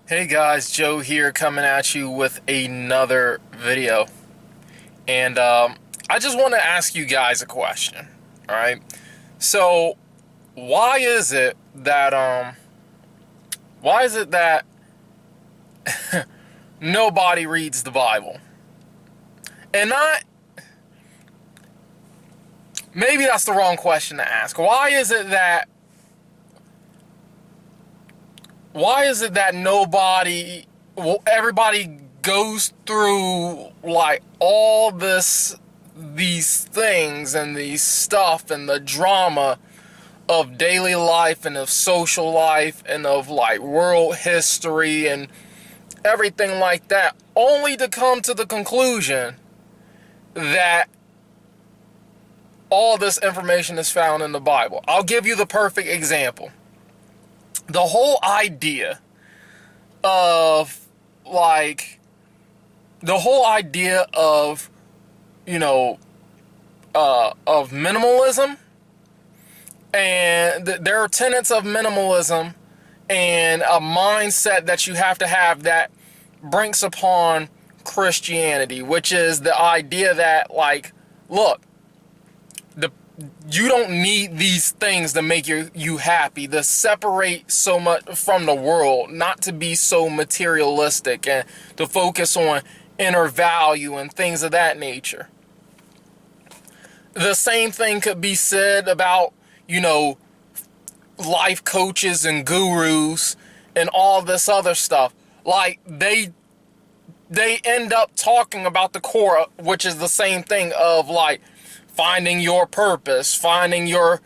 Hey guys, Joe here coming at you with another video. And I just want to ask you guys a question. All right. So, why is it that why is it that nobody reads the Bible? And not maybe that's the wrong question to ask. Why is it that everybody goes through like all these things and these stuff and the drama of daily life and of social life and of like world history and everything like that, only to come to the conclusion that all this information is found in the Bible? I'll give you the perfect example. The whole idea of like the whole idea of you know of minimalism, and there are tenets of minimalism and a mindset that you have to have that brinks upon Christianity, which is the idea that, like, look, the you don't need these things to make you happy, to separate so much from the world, not to be so materialistic, and to focus on inner value and things of that nature. The same thing could be said about, life coaches and gurus and all this other stuff. Like, they end up talking about the core, which is the same thing of like finding your purpose, finding your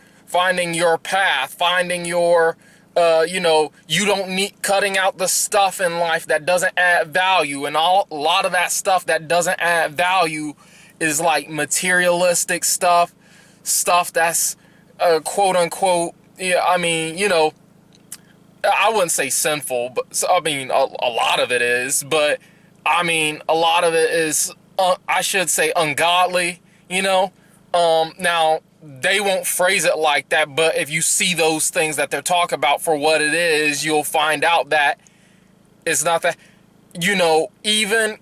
path, finding your you don't need cutting out the stuff in life that doesn't add value, and a lot of that stuff that doesn't add value is like materialistic stuff that's quote unquote, yeah, I mean, I wouldn't say sinful, but I mean, a lot of it is, but I mean, a lot of it is, I should say, ungodly, Now, they won't phrase it like that, but if you see those things that they're talking about for what it is, you'll find out that it's not that, even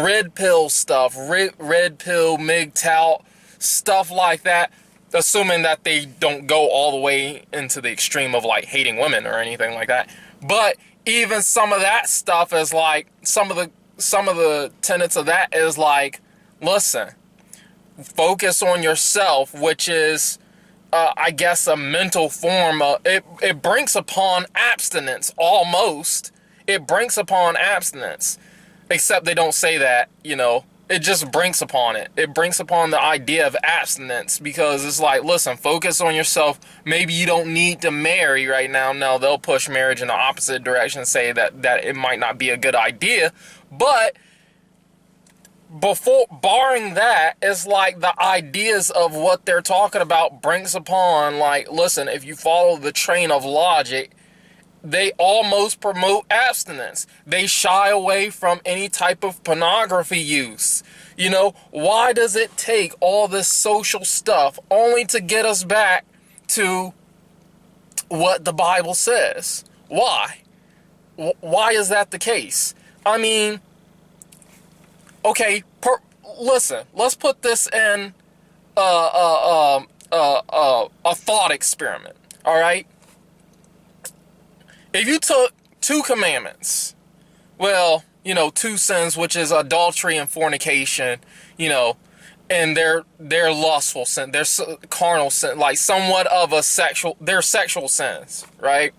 red pill stuff, red pill, MGTOW, stuff like that, assuming that they don't go all the way into the extreme of like hating women or anything like that. But even some of that stuff is like, some of the tenets of that is like, listen, focus on yourself, which is, I guess, a mental form of it. It brings upon abstinence, almost. It brings upon abstinence, except they don't say that. It just brings upon it. It brings upon the idea of abstinence, because it's like, listen, focus on yourself. Maybe you don't need to marry right now. No, they'll push marriage in the opposite direction, say that it might not be a good idea, but before barring that, it's like the ideas of what they're talking about brings upon, like, listen, if you follow the train of logic, they almost promote abstinence. They shy away from any type of pornography use. Why does it take all this social stuff only to get us back to what the Bible says? Why? Why is that the case? I mean, okay, listen, let's put this in a thought experiment, all right? If you took two commandments, well, two sins, which is adultery and fornication, and they're lustful sin, they're carnal sin, like somewhat of they're sexual sins, right?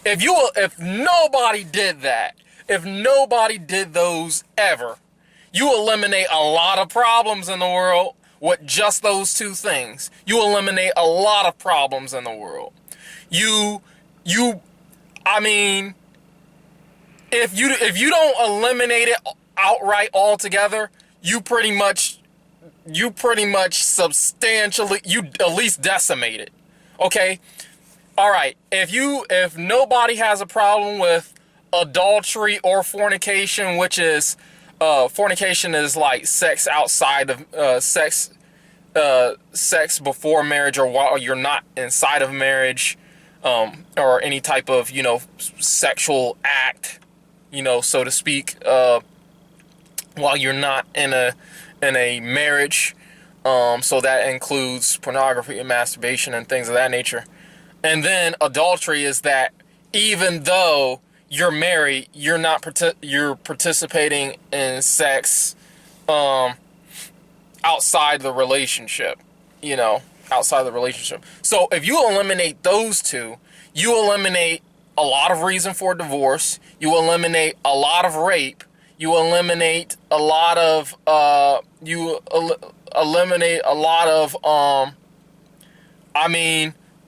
If nobody did that, if nobody did those ever, you eliminate a lot of problems in the world with just those two things. You eliminate a lot of problems in the world. I mean, if you don't eliminate it outright altogether, you pretty much substantially, you at least decimate it. Okay? All right. If nobody has a problem with adultery or fornication, which is fornication is like sex outside of sex before marriage or while you're not inside of marriage, or any type of sexual act so to speak, while you're not in a marriage. So that includes pornography and masturbation and things of that nature. And then adultery is that even though you're married, you're participating in sex outside the relationship, outside the relationship. So if you eliminate those two, you eliminate a lot of reason for divorce, you eliminate a lot of rape, you eliminate a lot of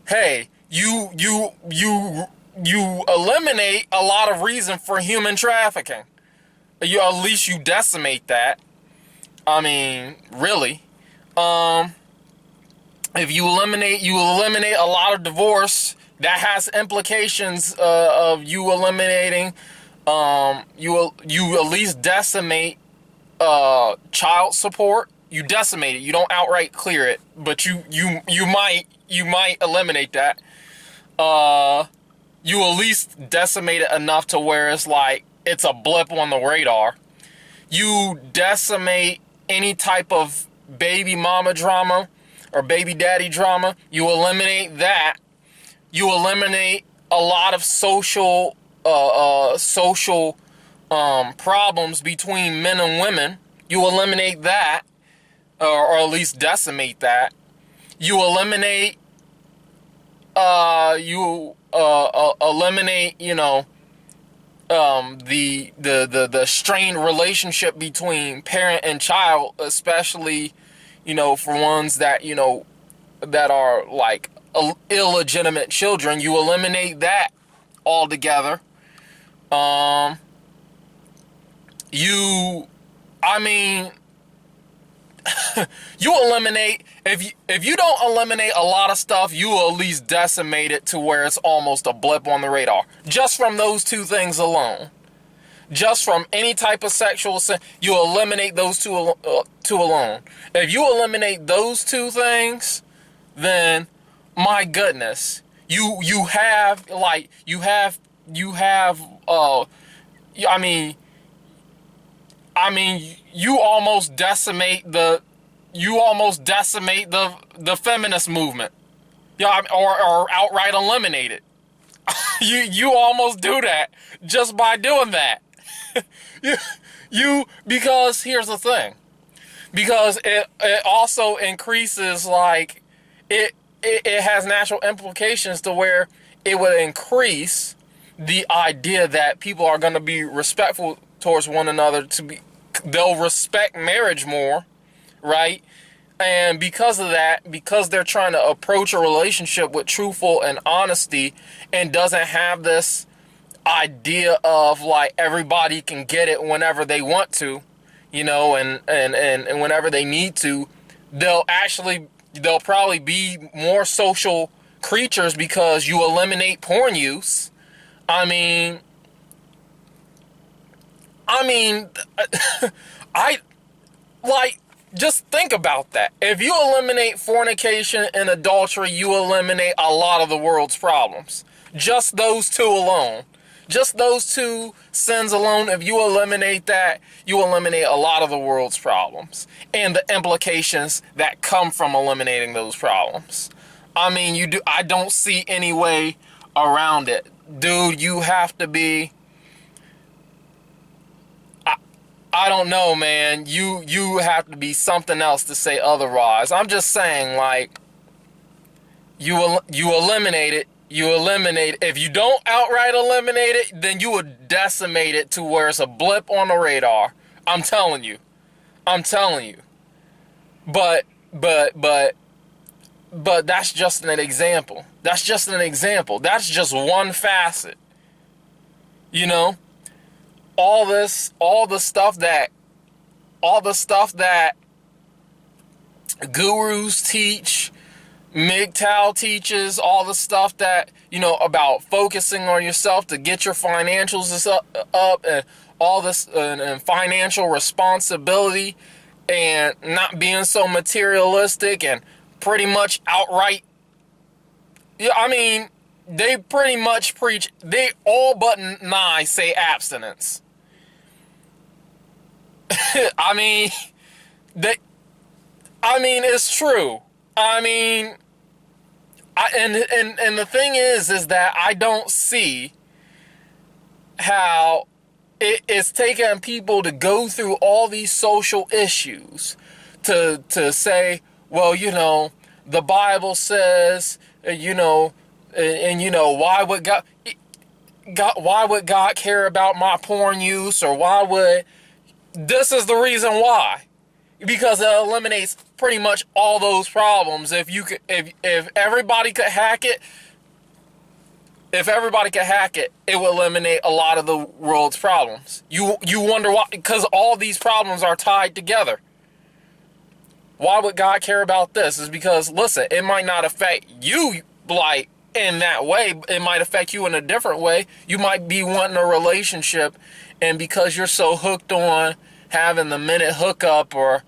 hey, you eliminate a lot of reason for human trafficking. At least you decimate that. I mean, really. If you eliminate a lot of divorce, that has implications of you eliminating. You at least decimate child support. You decimate it. You don't outright clear it, but you might eliminate that. You at least decimate it enough to where it's like it's a blip on the radar. You decimate any type of baby mama drama or baby daddy drama. You eliminate that. You eliminate a lot of social problems between men and women. You eliminate that, or at least decimate that. You eliminate the strained relationship between parent and child, especially, for ones that, that are like illegitimate children. You eliminate that altogether. You eliminate, if you don't eliminate a lot of stuff, you will at least decimate it to where it's almost a blip on the radar. Just from those two things alone. Just from any type of sexual sin, you eliminate those two alone. If you eliminate those two things, then my goodness, you almost decimate the feminist movement. Yeah, or outright eliminate it. You almost do that just by doing that. Because here's the thing. Because it also increases, like, it has natural implications to where it would increase the idea that people are going to be respectful towards one another, they'll respect marriage more, right? And because of that, because they're trying to approach a relationship with truthful and honesty and doesn't have this idea of like everybody can get it whenever they want to, and whenever they need to, they'll probably be more social creatures because you eliminate porn use. Just think about that. If you eliminate fornication and adultery, you eliminate a lot of the world's problems. Just those two alone. Just those two sins alone, if you eliminate that, you eliminate a lot of the world's problems and the implications that come from eliminating those problems. I don't see any way around it. Dude, you have to be... I don't know, man. You have to be something else to say otherwise. I'm just saying, like, you eliminate it. If you don't outright eliminate it, then you would decimate it to where it's a blip on the radar. I'm telling you. But that's just an example. That's just one facet. All the stuff that gurus teach, MGTOW teaches, all the stuff that, about focusing on yourself to get your financials up and all this, and financial responsibility and not being so materialistic and pretty much outright, they pretty much preach, they all but nigh say abstinence. I mean, it's true. I mean, and the thing is that I don't see how it's taking people to go through all these social issues to say, well, you know, the Bible says, you know, and you know, why would God care about my porn use, or why would, this is the reason why. Because it eliminates pretty much all those problems. If everybody could hack it, it would eliminate a lot of the world's problems. You wonder why? Because all these problems are tied together. Why would God care about this? Is because, listen, it might not affect you like in that way. It might affect you in a different way. You might be wanting a relationship, and because you're so hooked on having the minute hookup or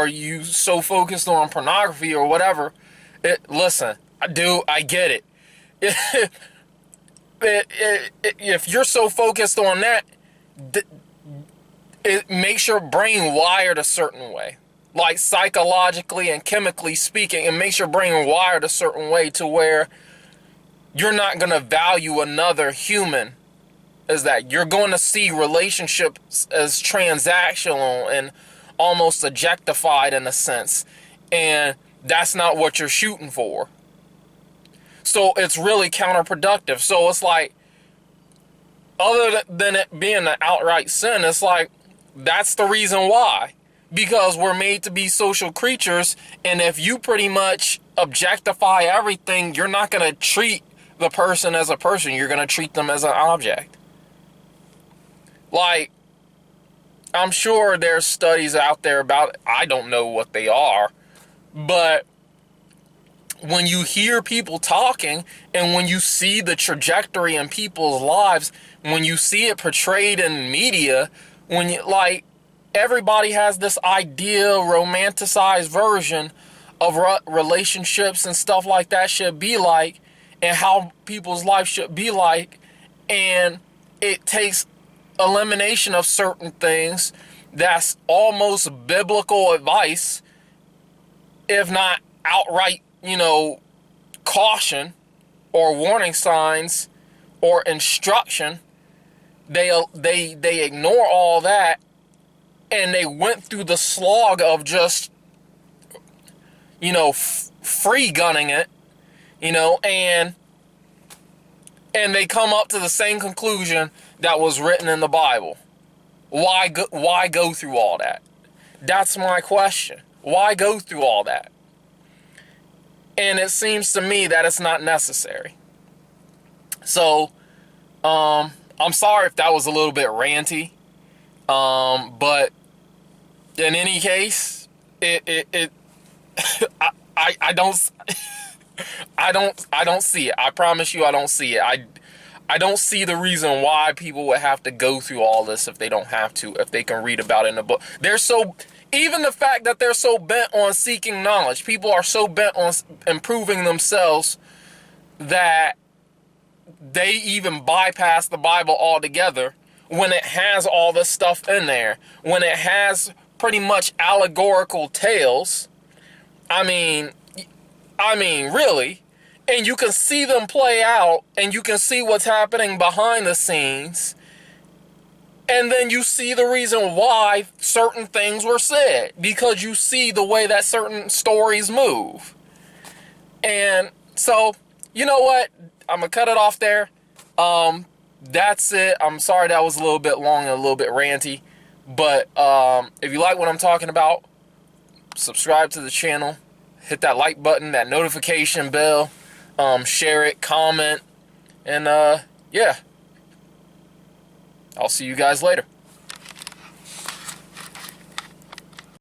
you so focused on pornography or whatever. Listen, I get it. If you're so focused on that, it makes your brain wired a certain way. Like psychologically and chemically speaking, it makes your brain wired a certain way to where you're not going to value another human as that. You're going to see relationships as transactional and almost objectified in a sense. And that's not what you're shooting for. So it's really counterproductive. So it's like, other than it being an outright sin, it's like, that's the reason why. Because we're made to be social creatures, and if you pretty much objectify everything, you're not going to treat the person as a person. You're going to treat them as an object. Like, I'm sure there's studies out there about it. I don't know what they are. But when you hear people talking, and when you see the trajectory in people's lives, when you see it portrayed in media, when you, like, everybody has this ideal romanticized version of relationships and stuff like that should be like, and how people's life should be like, and it takes elimination of certain things that's almost biblical advice, if not outright, you know, caution or warning signs or instruction. They ignore all that, and they went through the slog of just, you know, free gunning it, you know, and they come up to the same conclusion that was written in the Bible. Why go through all that? That's my question. Why go through all that? And it seems to me that it's not necessary. So, I'm sorry if that was a little bit ranty, but in any case, I don't see it. I promise you, I don't see it. I don't see the reason why people would have to go through all this if they don't have to, if they can read about it in a book. Even the fact that they're so bent on seeking knowledge, people are so bent on improving themselves that they even bypass the Bible altogether when it has all this stuff in there, when it has pretty much allegorical tales. I mean, really. And you can see them play out, and you can see what's happening behind the scenes. And then you see the reason why certain things were said, because you see the way that certain stories move. And so, you know what? I'm going to cut it off there. That's it. I'm sorry that was a little bit long and a little bit ranty. But if you like what I'm talking about, subscribe to the channel. Hit that like button, that notification bell. Share it, comment. And yeah. I'll see you guys later.